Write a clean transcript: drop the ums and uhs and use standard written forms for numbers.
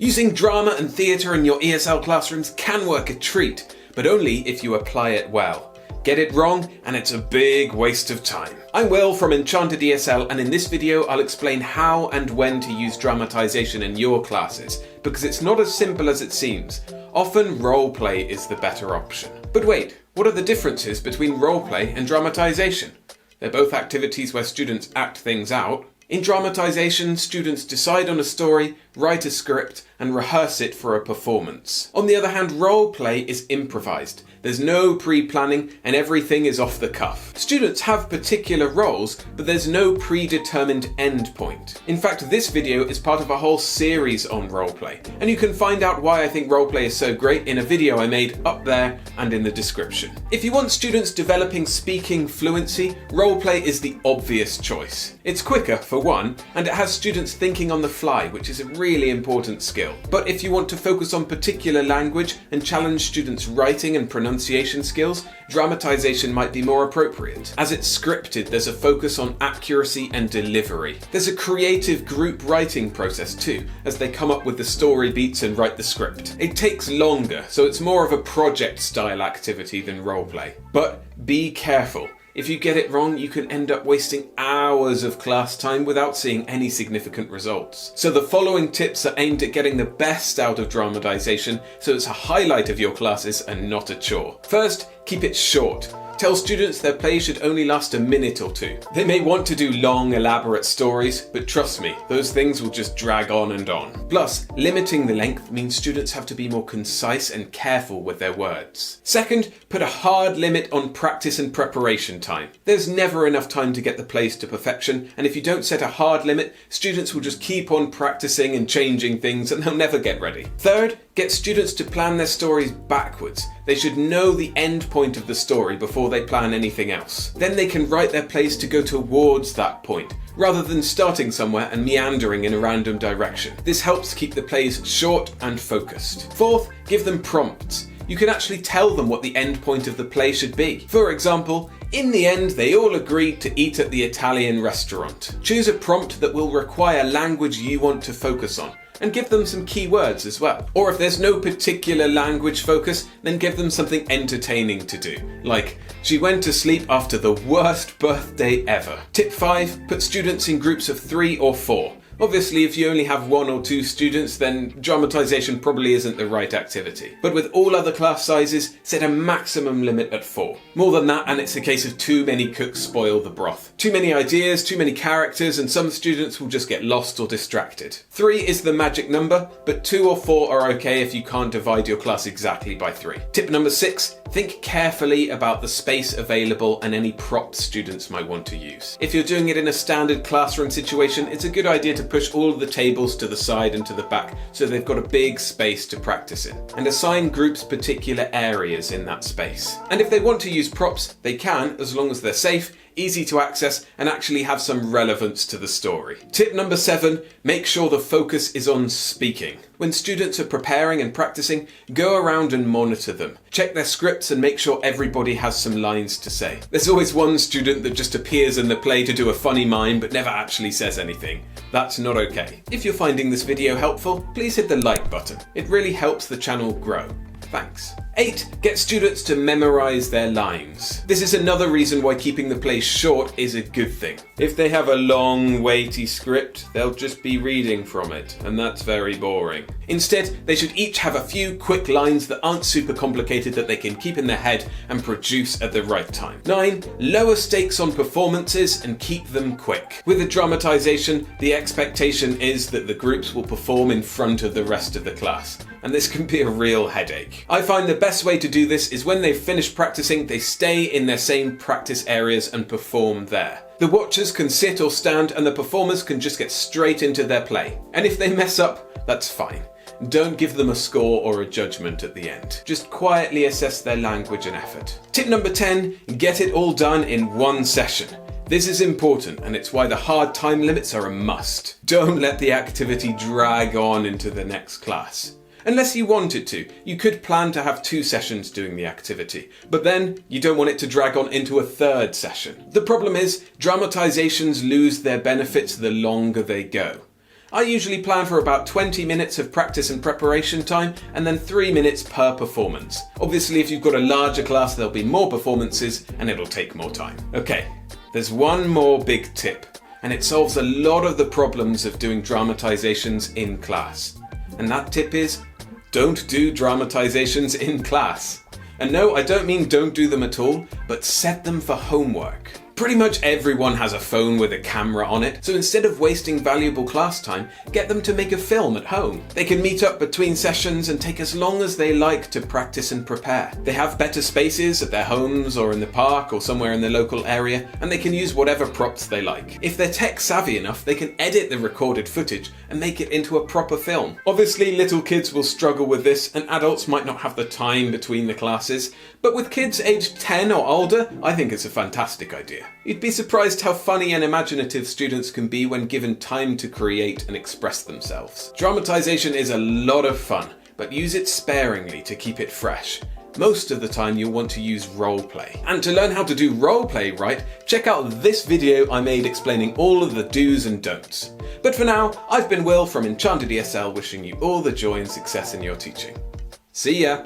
Using drama and theatre in your ESL classrooms can work a treat, but only if you apply it well. Get it wrong and it's a big waste of time. I'm Will from Enchanted ESL, and in this video I'll explain how and when to use dramatization in your classes, because it's not as simple as it seems. Often roleplay is the better option. But wait, what are the differences between roleplay and dramatization? They're both activities where students act things out. In dramatization, students decide on a story, write a script, and rehearse it for a performance. On the other hand, roleplay is improvised. There's no pre-planning and everything is off the cuff. Students have particular roles, but there's no predetermined end point. In fact, this video is part of a whole series on roleplay, and you can find out why I think roleplay is so great in a video I made up there and in the description. If you want students developing speaking fluency, roleplay is the obvious choice. It's quicker, for one, and it has students thinking on the fly, which is a really important skill. But if you want to focus on particular language and challenge students' writing and pronunciation skills, dramatization might be more appropriate. As it's scripted, there's a focus on accuracy and delivery. There's a creative group writing process too, as they come up with the story beats and write the script. It takes longer, so it's more of a project-style activity than roleplay. But be careful. If you get it wrong, you can end up wasting hours of class time without seeing any significant results. So the following tips are aimed at getting the best out of dramatization, so it's a highlight of your classes and not a chore. First, keep it short. Tell students their play should only last a minute or two. They may want to do long, elaborate stories, but trust me, those things will just drag on and on. Plus, limiting the length means students have to be more concise and careful with their words. Second, put a hard limit on practice and preparation time. There's never enough time to get the plays to perfection, and if you don't set a hard limit, students will just keep on practicing and changing things and they'll never get ready. Third, get students to plan their stories backwards. They should know the end point of the story before they plan anything else. Then they can write their plays to go towards that point, rather than starting somewhere and meandering in a random direction. This helps keep the plays short and focused. Fourth, give them prompts. You can actually tell them what the end point of the play should be. For example, in the end, they all agreed to eat at the Italian restaurant. Choose a prompt that will require language you want to focus on, and give them some key words as well. Or if there's no particular language focus, then give them something entertaining to do, like, she went to sleep after the worst birthday ever. Tip 5, put students in groups of 3 or 4. Obviously, if you only have 1 or 2 students, then dramatization probably isn't the right activity. But with all other class sizes, set a maximum limit at 4. More than that, and it's a case of too many cooks spoil the broth. Too many ideas, too many characters, and some students will just get lost or distracted. 3 is the magic number, but 2 or 4 are okay if you can't divide your class exactly by 3. Tip number 6, think carefully about the space available and any props students might want to use. If you're doing it in a standard classroom situation, it's a good idea to push all of the tables to the side and to the back so they've got a big space to practice in, and assign groups particular areas in that space. And if they want to use props, they can, as long as they're safe, easy to access, and actually have some relevance to the story. Tip number 7, make sure the focus is on speaking. When students are preparing and practicing, go around and monitor them. Check their scripts and make sure everybody has some lines to say. There's always one student that just appears in the play to do a funny mime but never actually says anything. That's not okay. If you're finding this video helpful, please hit the like button. It really helps the channel grow. Thanks. 8. Get students to memorize their lines. This is another reason why keeping the play short is a good thing. If they have a long, weighty script, they'll just be reading from it, and that's very boring. Instead, they should each have a few quick lines that aren't super complicated that they can keep in their head and produce at the right time. 9. Lower stakes on performances and keep them quick. With a dramatization, the expectation is that the groups will perform in front of the rest of the class, and this can be a real headache. I find the best way to do this is when they've finished practicing, they stay in their same practice areas and perform there. The watchers can sit or stand and the performers can just get straight into their play. And if they mess up, that's fine. Don't give them a score or a judgment at the end. Just quietly assess their language and effort. Tip number 10, get it all done in one session. This is important, and it's why the hard time limits are a must. Don't let the activity drag on into the next class. Unless you want it to, you could plan to have 2 sessions doing the activity, but then you don't want it to drag on into a 3rd session. The problem is, dramatizations lose their benefits the longer they go. I usually plan for about 20 minutes of practice and preparation time and then 3 minutes per performance. Obviously, if you've got a larger class, there'll be more performances and it'll take more time. Okay, there's one more big tip, and it solves a lot of the problems of doing dramatizations in class. And that tip is, don't do dramatizations in class. And no, I don't mean don't do them at all, but set them for homework. Pretty much everyone has a phone with a camera on it, so instead of wasting valuable class time, get them to make a film at home. They can meet up between sessions and take as long as they like to practice and prepare. They have better spaces at their homes or in the park or somewhere in the local area, and they can use whatever props they like. If they're tech savvy enough, they can edit the recorded footage and make it into a proper film. Obviously, little kids will struggle with this, and adults might not have the time between the classes, but with kids aged 10 or older, I think it's a fantastic idea. You'd be surprised how funny and imaginative students can be when given time to create and express themselves. Dramatization is a lot of fun, but use it sparingly to keep it fresh. Most of the time you'll want to use roleplay. And to learn how to do roleplay right, check out this video I made explaining all of the do's and don'ts. But for now, I've been Will from Enchanted ESL, wishing you all the joy and success in your teaching. See ya!